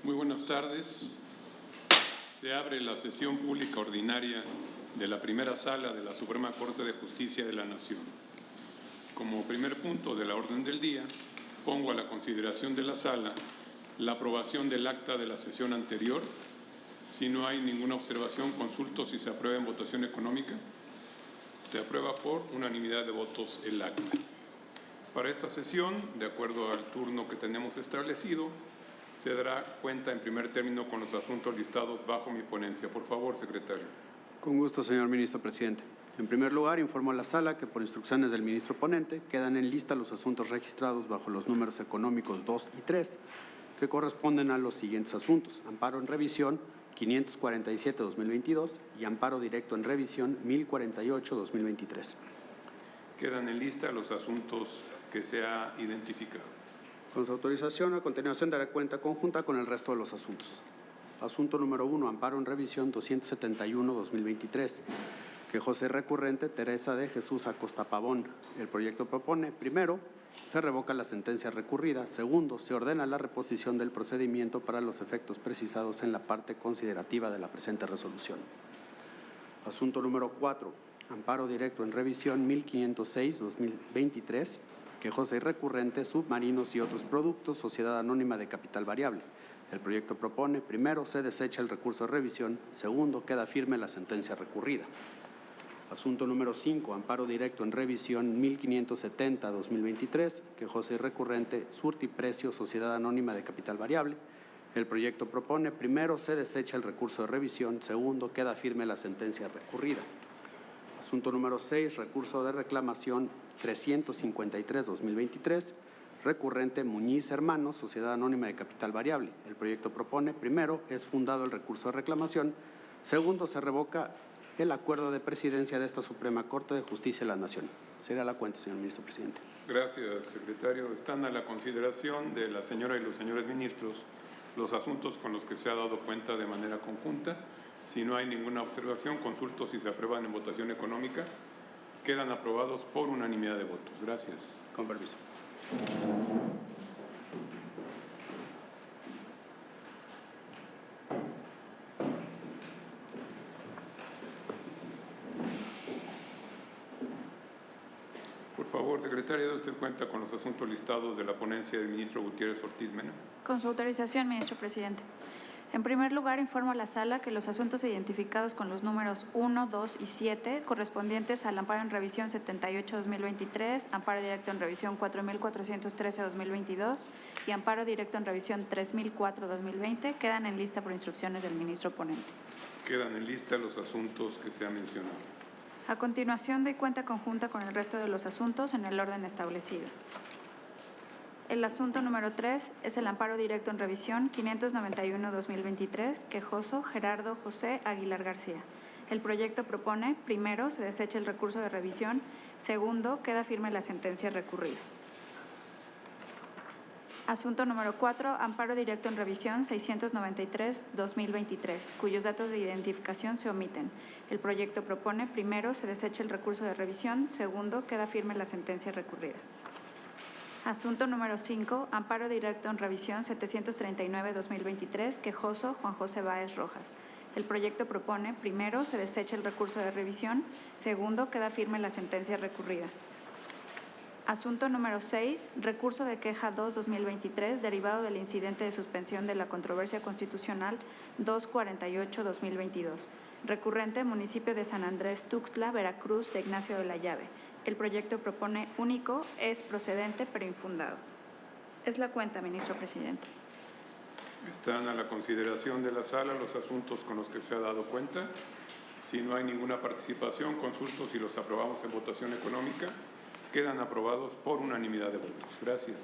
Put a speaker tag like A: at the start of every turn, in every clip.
A: Muy buenas tardes. Se abre la sesión pública ordinaria de la primera sala de la Suprema Corte de Justicia de la Nación. Como primer punto de la orden del día, pongo a la consideración de la sala la aprobación del acta de la sesión anterior. Si no hay ninguna observación, consulto si se aprueba en votación económica. Se aprueba por unanimidad de votos el acta. Para esta sesión, de acuerdo al turno que tenemos establecido, se dará cuenta en primer término con los asuntos listados bajo mi ponencia. Por favor, secretario.
B: Con gusto, señor ministro presidente. En primer lugar, informo a la sala que por instrucciones del ministro ponente quedan en lista los asuntos registrados bajo los números económicos 2 y 3, que corresponden a los siguientes asuntos: amparo en revisión 547-2022 y amparo directo en revisión 1048-2023.
A: Quedan en lista los asuntos que se ha identificado.
B: Con su autorización, a continuación daré cuenta conjunta con el resto de los asuntos. Asunto número 1, amparo en revisión 271-2023, que José Recurrente Teresa de Jesús Acosta Pavón. El proyecto propone: primero, se revoca la sentencia recurrida; segundo, se ordena la reposición del procedimiento para los efectos precisados en la parte considerativa de la presente resolución. Asunto número 4, amparo directo en revisión 1506-2023, que José Recurrente Submarinos y otros productos, Sociedad Anónima de Capital Variable. El proyecto propone: primero, se desecha el recurso de revisión; segundo, queda firme la sentencia recurrida. Asunto número 5, amparo directo en revisión 1570-2023, que José Recurrente Surtiprecio, Sociedad Anónima de Capital Variable. El proyecto propone: primero, se desecha el recurso de revisión; segundo, queda firme la sentencia recurrida. Asunto número 6, recurso de reclamación 353-2023, recurrente Muñiz Hermanos, Sociedad Anónima de Capital Variable. El proyecto propone: primero, es fundado el recurso de reclamación; segundo, se revoca el acuerdo de presidencia de esta Suprema Corte de Justicia de la Nación. Sería la cuenta, señor ministro presidente.
A: Gracias, secretario. Están a la consideración de la señora y los señores ministros los asuntos con los que se ha dado cuenta de manera conjunta. Si no hay ninguna observación, consulto si se aprueban en votación económica. Quedan aprobados por unanimidad de votos. Gracias.
B: Con permiso.
A: Por favor, secretaria, ¿de usted cuenta con los asuntos listados de la ponencia del ministro Gutiérrez Ortiz Mena?
C: Con su autorización, ministro presidente. En primer lugar, informo a la sala que los asuntos identificados con los números 1, 2 y 7, correspondientes al amparo en revisión 78-2023, amparo directo en revisión 4413-2022 y amparo directo en revisión 3004-2020, quedan en lista por instrucciones del ministro ponente.
A: Quedan en lista los asuntos que se han mencionado.
C: A continuación, doy cuenta conjunta con el resto de los asuntos en el orden establecido. El asunto número 3 es el amparo directo en revisión 591-2023, quejoso Gerardo José Aguilar García. El proyecto propone: primero, se desecha el recurso de revisión; segundo, queda firme la sentencia recurrida. Asunto número 4, amparo directo en revisión 693-2023, cuyos datos de identificación se omiten. El proyecto propone: primero, se desecha el recurso de revisión; segundo, queda firme la sentencia recurrida. Asunto número 5, amparo directo en revisión 739-2023, quejoso Juan José Báez Rojas. El proyecto propone: primero, se desecha el recurso de revisión; segundo, queda firme la sentencia recurrida. Asunto número 6, recurso de queja 2-2023, derivado del incidente de suspensión de la controversia constitucional 248-2022. Recurrente, municipio de San Andrés Tuxtla, Veracruz, de Ignacio de la Llave. El proyecto propone: único, es procedente pero infundado. Es la cuenta, ministro presidente.
A: Están a la consideración de la sala los asuntos con los que se ha dado cuenta. Si no hay ninguna participación, consulto si los aprobamos en votación económica. Quedan aprobados por unanimidad de votos. Gracias.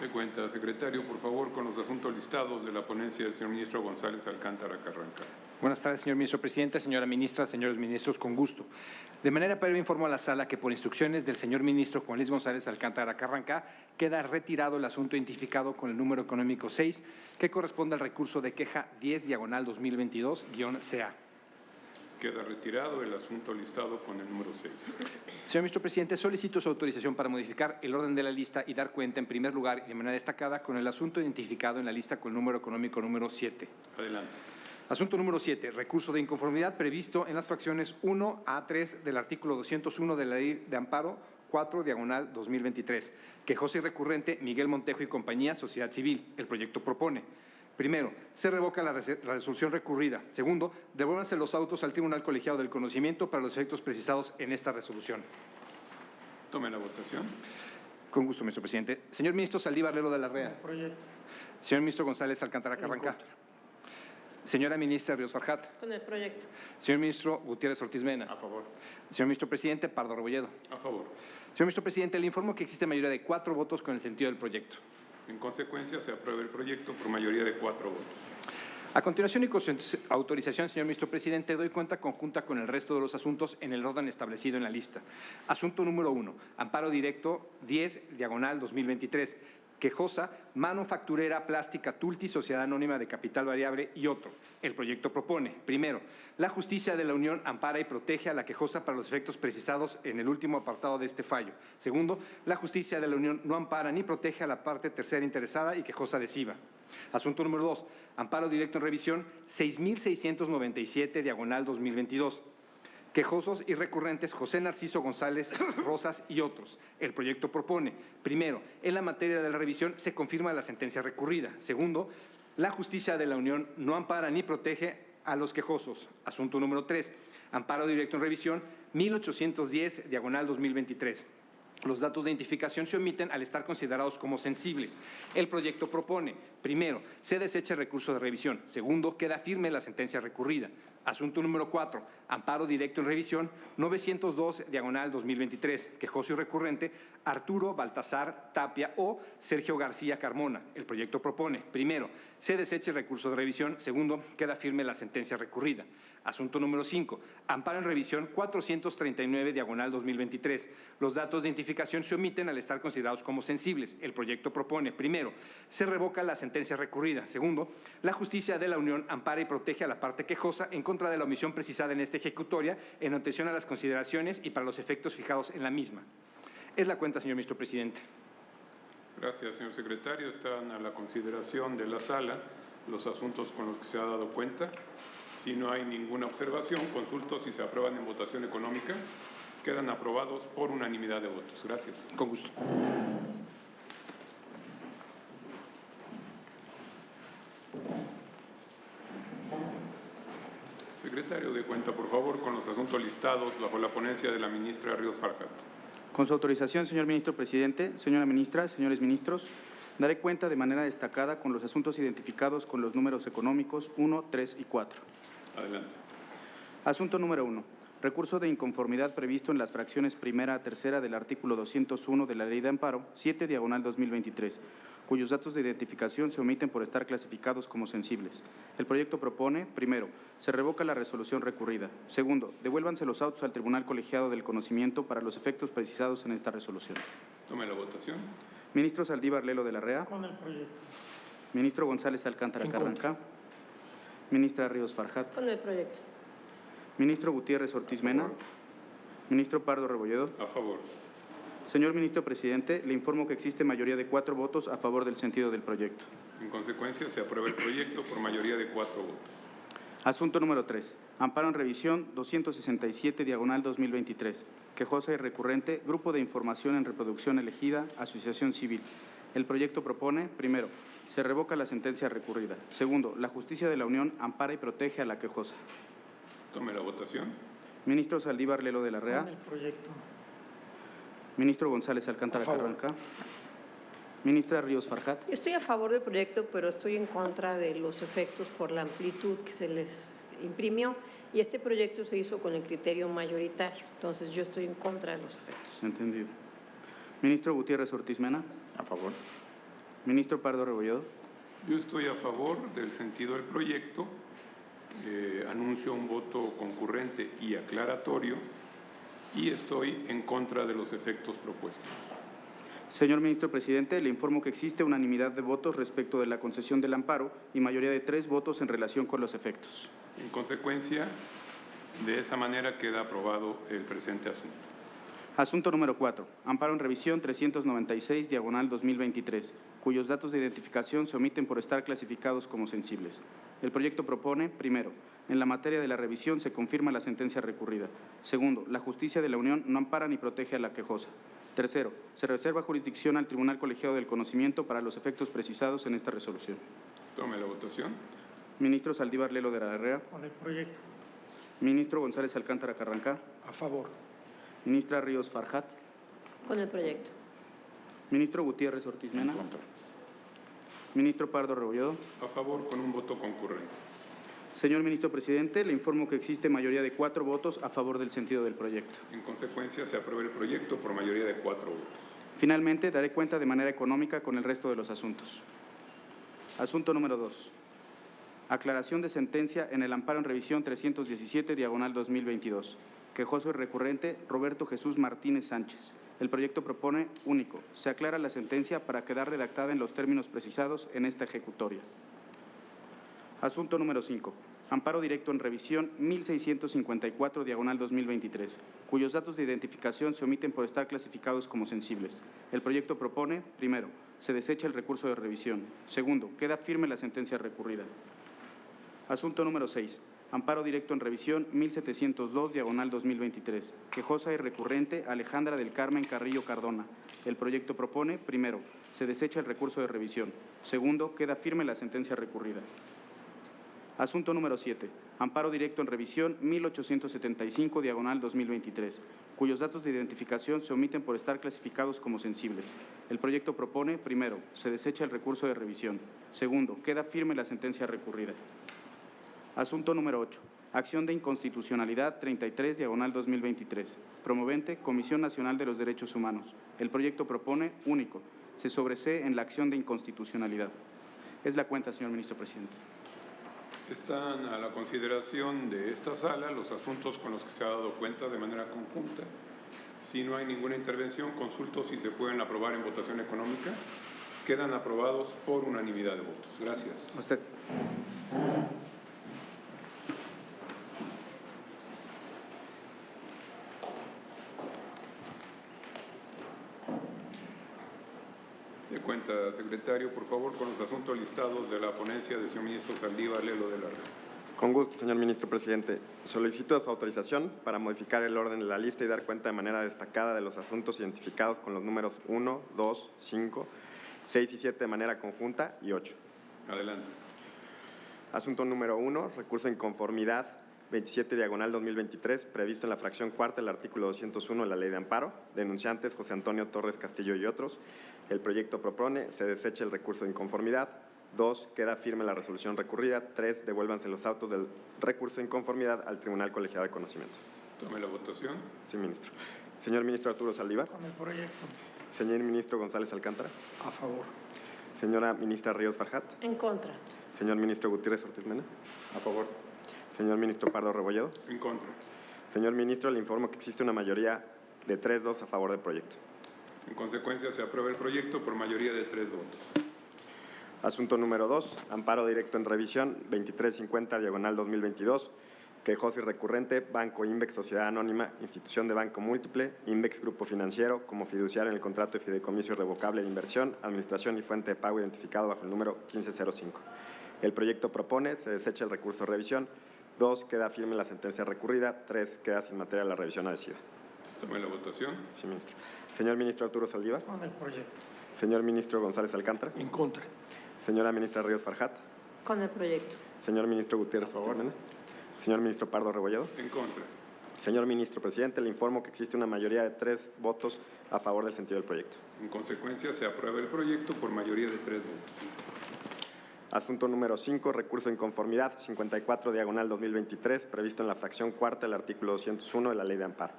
A: De cuenta, secretario, por favor, con los asuntos listados de la ponencia del señor ministro González Alcántara Carranca.
D: Buenas tardes, señor ministro presidente, señora ministra, señores ministros, con gusto. De manera previa informo a la sala que por instrucciones del señor ministro Juan Luis González Alcántara Carrancá queda retirado el asunto identificado con el número económico 6, que corresponde al recurso de queja 10/2022-CA.
A: Queda retirado el asunto listado con el número 6.
D: Señor ministro presidente, solicito su autorización para modificar el orden de la lista y dar cuenta, en primer lugar y de manera destacada, con el asunto identificado en la lista con el número económico número 7.
A: Adelante.
D: Asunto número 7, recurso de inconformidad previsto en las fracciones 1 a 3 del artículo 201 de la Ley de Amparo 4/2023, quejoso y recurrente Miguel Montejo y compañía, sociedad civil. El proyecto propone: primero, se revoca la resolución recurrida. Segundo, devuélvanse los autos al Tribunal Colegiado del Conocimiento para los efectos precisados en esta resolución.
A: Tome la votación.
D: Con gusto, ministro presidente. Señor ministro Saldívar Lelo de la Rea.
E: Proyecto.
D: Señor ministro González Alcántara Carrancá. Señora ministra Ríos Farjat.
E: Con el proyecto.
D: Señor ministro Gutiérrez Ortiz Mena.
A: A favor.
D: Señor ministro presidente Pardo Rebolledo.
A: A favor.
D: Señor ministro presidente, le informo que existe mayoría de 4 votos con el sentido del proyecto.
A: En consecuencia, se aprueba el proyecto por mayoría de 4 votos.
D: A continuación y con su autorización, señor ministro presidente, doy cuenta conjunta con el resto de los asuntos en el orden establecido en la lista. Asunto número 1, amparo directo 10/2023. Quejosa, Manufacturera Plástica Tulti, Sociedad Anónima de Capital Variable y otro. El proyecto propone: primero, la justicia de la Unión ampara y protege a la quejosa para los efectos precisados en el último apartado de este fallo. Segundo, la justicia de la Unión no ampara ni protege a la parte tercera interesada y quejosa adhesiva. Asunto número 2, amparo directo en revisión 6697/2022. Quejosos y recurrentes José Narciso González Rosas y otros. El proyecto propone: primero, en la materia de la revisión se confirma la sentencia recurrida. Segundo, la justicia de la Unión no ampara ni protege a los quejosos. Asunto número 3, amparo directo en revisión 1810/2023. Los datos de identificación se omiten al estar considerados como sensibles. El proyecto propone: primero, se desecha el recurso de revisión. Segundo, queda firme la sentencia recurrida. Asunto número 4, amparo directo en revisión 902/2023, quejoso y recurrente Arturo Baltasar Tapia o Sergio García Carmona. El proyecto propone: primero, se desecha el recurso de revisión. Segundo, queda firme la sentencia recurrida. Asunto número 5, amparo en revisión 439/2023. Los datos de identificación se omiten al estar considerados como sensibles. El proyecto propone: primero, se revoca la sentencia recurrida. Segundo, la justicia de la Unión ampara y protege a la parte quejosa en contra de la omisión precisada en esta ejecutoria en atención a las consideraciones y para los efectos fijados en la misma. Es la cuenta, señor ministro presidente.
A: Gracias, señor secretario. Están a la consideración de la sala los asuntos con los que se ha dado cuenta. Si no hay ninguna observación, consulto si se aprueban en votación económica. Quedan aprobados por unanimidad de votos. Gracias.
D: Con gusto.
A: Secretario, de cuenta, por favor, con los asuntos listados bajo la ponencia de la ministra Ríos Farjat.
B: Con su autorización, señor ministro presidente, señora ministra, señores ministros, daré cuenta de manera destacada con los asuntos identificados con los números económicos 1, 3 y 4.
A: Adelante.
B: Asunto número 1. Recurso de inconformidad previsto en las fracciones primera a tercera del artículo 201 de la Ley de Amparo 7/2023, cuyos datos de identificación se omiten por estar clasificados como sensibles. El proyecto propone: primero, se revoca la resolución recurrida. Segundo, devuélvanse los autos al Tribunal Colegiado del Conocimiento para los efectos precisados en esta resolución.
A: Tome la votación.
B: Ministro Saldívar Lelo de la Rea.
E: Con el proyecto.
B: Ministro González Alcántara Carrancá. Ministra Ríos Farjat.
E: Con el proyecto.
B: Ministro Gutiérrez Ortiz Mena. Ministro Pardo Rebolledo.
A: A favor.
B: Señor ministro presidente, le informo que existe mayoría de 4 votos a favor del sentido del proyecto.
A: En consecuencia, se aprueba el proyecto por mayoría de 4 votos.
B: Asunto número 3. Amparo en revisión 267/2023. Quejosa y recurrente, Grupo de Información en Reproducción Elegida, Asociación Civil. El proyecto propone: primero, se revoca la sentencia recurrida. Segundo, la justicia de la Unión ampara y protege a la quejosa.
A: Tome la votación.
B: Ministro Saldívar Lelo de la Rea.
E: Con el proyecto.
B: Ministro González Alcántara Carrancá. Ministra Ríos Farjat.
E: Yo estoy a favor del proyecto, pero estoy en contra de los efectos por la amplitud que se les imprimió, y este proyecto se hizo con el criterio mayoritario. Entonces, yo estoy en contra de los efectos.
B: Entendido. Ministro Gutiérrez Ortiz Mena.
D: A favor.
B: Ministro Pardo Rebolledo.
A: Yo estoy a favor del sentido del proyecto Anuncio un voto concurrente y aclaratorio y estoy en contra de los efectos propuestos.
F: Señor Ministro Presidente, le informo que existe unanimidad de votos respecto de la concesión del amparo y mayoría de 3 votos en relación con los efectos.
A: En consecuencia, de esa manera queda aprobado el presente asunto.
F: Asunto número 4. Amparo en revisión 396, diagonal 2023, cuyos datos de identificación se omiten por estar clasificados como sensibles. El proyecto propone, primero, en la materia de la revisión se confirma la sentencia recurrida. Segundo, la justicia de la Unión no ampara ni protege a la quejosa. Tercero, se reserva jurisdicción al Tribunal Colegiado del Conocimiento para los efectos precisados en esta resolución.
A: Tome la votación.
F: Ministro Saldívar Lelo de la Herrera.
G: Con el proyecto.
F: Ministro González Alcántara Carrancá.
G: A favor.
F: Ministra Ríos Farjat.
E: Con el proyecto.
F: Ministro Gutiérrez Ortiz Mena. Ministro Pardo Rebolledo.
A: A favor con un voto concurrente.
F: Señor Ministro Presidente, le informo que existe mayoría de 4 votos a favor del sentido del proyecto.
A: En consecuencia, se aprueba el proyecto por mayoría de 4 votos.
F: Finalmente, daré cuenta de manera económica con el resto de los asuntos. Asunto número 2. Aclaración de sentencia en el amparo en revisión 317, diagonal 2022. Quejoso y recurrente Roberto Jesús Martínez Sánchez. El proyecto propone, único, se aclara la sentencia para quedar redactada en los términos precisados en esta ejecutoria. Asunto número 5. Amparo directo en revisión 1654, diagonal 2023, cuyos datos de identificación se omiten por estar clasificados como sensibles. El proyecto propone, primero, se desecha el recurso de revisión. Segundo, queda firme la sentencia recurrida. Asunto número 6. Amparo directo en revisión 1702, diagonal 2023, quejosa y recurrente Alejandra del Carmen Carrillo Cardona. El proyecto propone, primero, se desecha el recurso de revisión. Segundo, queda firme la sentencia recurrida. Asunto número 7. Amparo directo en revisión 1875, diagonal 2023, cuyos datos de identificación se omiten por estar clasificados como sensibles. El proyecto propone, primero, se desecha el recurso de revisión. Segundo, queda firme la sentencia recurrida. Asunto número 8. Acción de inconstitucionalidad 33, diagonal 2023. Promovente, Comisión Nacional de los Derechos Humanos. El proyecto propone, único, se sobresee en la acción de inconstitucionalidad. Es la cuenta, señor Ministro Presidente.
A: Están a la consideración de esta sala los asuntos con los que se ha dado cuenta de manera conjunta. Si no hay ninguna intervención, consulto si se pueden aprobar en votación económica. Quedan aprobados por unanimidad de votos. Gracias.
F: A usted.
A: De cuenta, secretario, por favor, con los asuntos listados de la ponencia del señor ministro Saldívar Lelo de la Herrera.
H: Con gusto, señor ministro presidente. Solicito su autorización para modificar el orden de la lista y dar cuenta de manera destacada de los asuntos identificados con los números 1, 2, 5, 6 y 7 de manera conjunta y 8.
A: Adelante.
H: Asunto número 1, recurso de inconformidad 27 diagonal 2023, previsto en la fracción cuarta del artículo 201 de la Ley de Amparo. Denunciantes José Antonio Torres Castillo y otros. El proyecto propone, se deseche el recurso de inconformidad. 2, queda firme la resolución recurrida. 3, devuélvanse los autos del recurso de inconformidad al Tribunal Colegiado de Conocimiento.
A: Tome la votación.
H: Sí, ministro. Señor ministro Arturo Saldívar.
G: Con el proyecto.
H: Señor ministro González Alcántara.
G: A favor.
H: Señora ministra Ríos Farjat.
E: En contra.
H: Señor ministro Gutiérrez Ortiz Mena.
A: A favor.
H: Señor ministro Pardo Rebolledo.
A: En contra.
H: Señor ministro, le informo que existe una mayoría de 3-2 a favor del proyecto.
A: En consecuencia, se aprueba el proyecto por mayoría de 3 votos.
H: Asunto número 2, amparo directo en revisión 2350 diagonal 2022, quejoso y recurrente Banco Invex Sociedad Anónima, institución de banco múltiple, Invex Grupo Financiero, como fiduciario en el contrato de fideicomiso irrevocable de inversión, administración y fuente de pago identificado bajo el número 1505. El proyecto propone, se desecha el recurso de revisión. 2, queda firme la sentencia recurrida. 3, queda sin materia la revisión adhesiva.
A: Tome la votación.
H: Sí, ministro. Señor ministro Arturo Saldívar.
G: Con el proyecto.
H: Señor ministro González Alcántara.
G: En contra.
H: Señora ministra Ríos Farjat.
E: Con el proyecto.
H: Señor ministro Gutiérrez Ortiz Mena. Señor ministro Pardo Rebolledo.
A: En contra.
H: Señor ministro presidente, le informo que existe una mayoría de 3 votos a favor del sentido del proyecto.
A: En consecuencia, se aprueba el proyecto por mayoría de 3 votos.
H: Asunto número 5, recurso de inconformidad 54 diagonal 2023, previsto en la fracción cuarta del artículo 201 de la Ley de Amparo.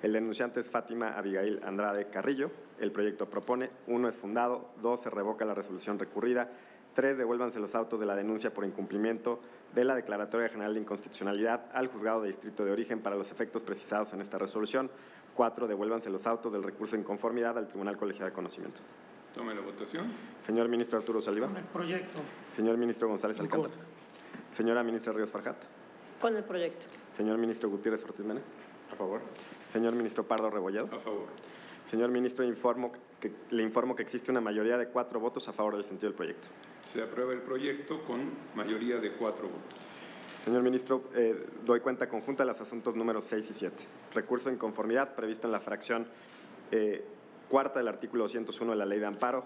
H: El denunciante es Fátima Abigail Andrade Carrillo. El proyecto propone, 1, es fundado. 2, se revoca la resolución recurrida. 3, devuélvanse los autos de la denuncia por incumplimiento. de la Declaratoria General de Inconstitucionalidad al Juzgado de Distrito de Origen para los efectos precisados en esta resolución. 4. Devuélvanse los autos del recurso de inconformidad al Tribunal Colegiado de Conocimiento.
A: Tome la votación.
H: Señor ministro Arturo Saldívar.
G: Con el proyecto.
H: Señor ministro González
G: En
H: Alcántara.
G: contra.
H: Señora ministra Ríos Farjat.
E: Con el proyecto.
H: Señor ministro Gutiérrez Ortiz Mena.
D: A favor.
H: Señor ministro Pardo Rebolledo.
A: A favor.
H: Señor ministro, le informo que existe una mayoría de 4 votos a favor del sentido del proyecto.
A: Se aprueba el proyecto con mayoría de 4 votos.
H: Señor ministro, doy cuenta conjunta de los asuntos números 6 y 7. Recurso de inconformidad previsto en la fracción cuarta del artículo 201 de la Ley de Amparo,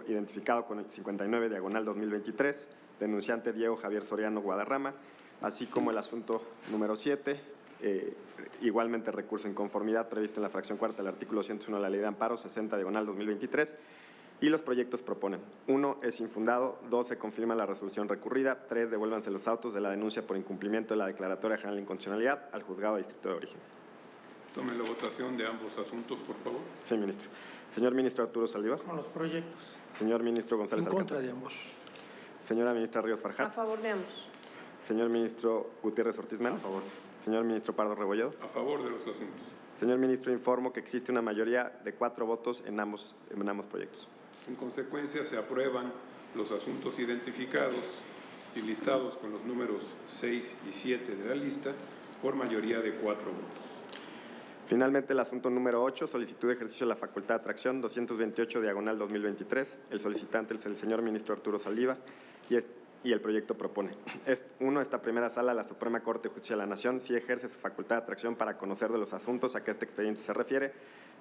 H: identificado con el 59 diagonal 2023, denunciante Diego Javier Soriano Guadarrama, así como el asunto número 7, igualmente recurso de inconformidad previsto en la fracción cuarta del artículo 201 de la Ley de Amparo, 60 diagonal 2023, y los proyectos proponen: 1. Es infundado. 2. Se confirma la resolución recurrida. 3. Devuélvanse los autos de la denuncia por incumplimiento de la Declaratoria General de Inconstitucionalidad al Juzgado de Distrito de Origen.
A: Tome la votación de ambos asuntos, por favor.
H: Sí, ministro. Señor ministro Arturo Saldívar.
G: Con los proyectos.
H: Señor ministro González
G: En contra
H: Alcántara.
G: de ambos.
H: Señora ministra Ríos
E: A
H: Farjat.
E: favor de ambos.
H: Señor ministro Gutiérrez Ortiz Mena. A favor. Señor ministro Pardo Rebolledo.
A: A favor de los asuntos.
H: Señor ministro, informo que existe una mayoría de 4 votos en ambos proyectos.
A: En consecuencia, se aprueban los asuntos identificados y listados con los números 6 y 7 de la lista por mayoría de 4 votos.
H: Finalmente, el asunto número 8, solicitud de ejercicio de la facultad de atracción, 228 diagonal 2023. El solicitante es el señor ministro Arturo Saldívar y el proyecto propone: 1. Esta primera sala de la Suprema Corte de Justicia de la Nación sí ejerce su facultad de atracción para conocer de los asuntos a que este expediente se refiere.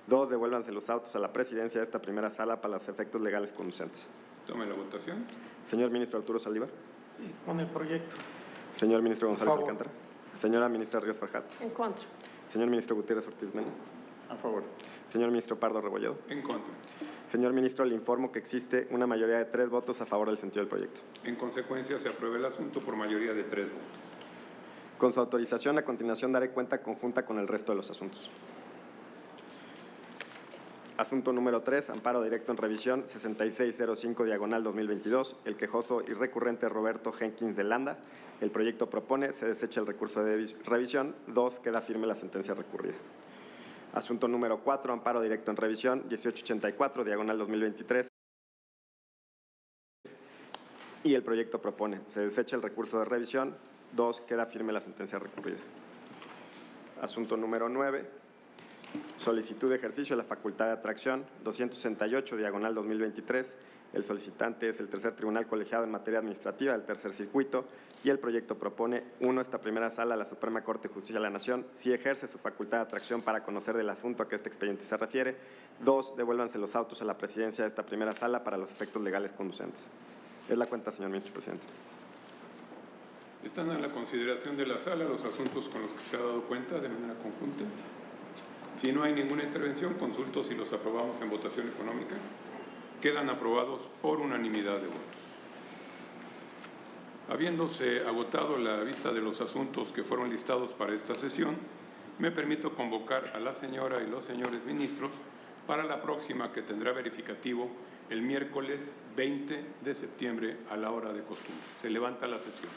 H: 2. Devuélvanse los autos a la presidencia de esta primera sala para los efectos legales conducentes.
A: Tome la votación.
H: Señor ministro Arturo Saldívar.
G: Con el proyecto.
H: Señor ministro González
G: favor.
H: Alcántara. Señora ministra Ríos Farjat.
E: En contra.
H: Señor ministro Gutiérrez Ortiz Mena.
D: A favor.
H: Señor ministro Pardo Rebolledo.
A: En contra.
H: Señor ministro, le informo que existe una mayoría de 3 votos a favor del sentido del proyecto.
A: En consecuencia, se aprueba el asunto por mayoría de 3 votos.
H: Con su autorización, a continuación daré cuenta conjunta con el resto de los asuntos. Asunto número 3, amparo directo en revisión 6605 diagonal 2022, el quejoso y recurrente Roberto Jenkins de Landa. El proyecto propone: se desecha el recurso de revisión. 2. Queda firme la sentencia recurrida. Asunto número 4, amparo directo en revisión 1884 diagonal 2023. Y el proyecto propone: se desecha el recurso de revisión. 2. Queda firme la sentencia recurrida. Asunto número 9, solicitud de ejercicio de la facultad de atracción 268 diagonal 2023. El solicitante es el Tercer Tribunal Colegiado en Materia Administrativa del Tercer Circuito y el proyecto propone: 1. Esta primera sala de la Suprema Corte de Justicia de la Nación sí ejerce su facultad de atracción para conocer del asunto a que este expediente se refiere. 2. Devuélvanse los autos a la presidencia de esta primera sala para los efectos legales conducentes. Es la cuenta, señor ministro presidente.
A: Están a la consideración de la sala los asuntos con los que se ha dado cuenta de manera conjunta. Si no hay ninguna intervención, consulto si los aprobamos en votación económica. Quedan aprobados por unanimidad de votos. Habiéndose agotado la vista de los asuntos que fueron listados para esta sesión, me permito convocar a la señora y los señores ministros para la próxima, que tendrá verificativo el miércoles 20 de septiembre a la hora de costumbre. Se levanta la sesión.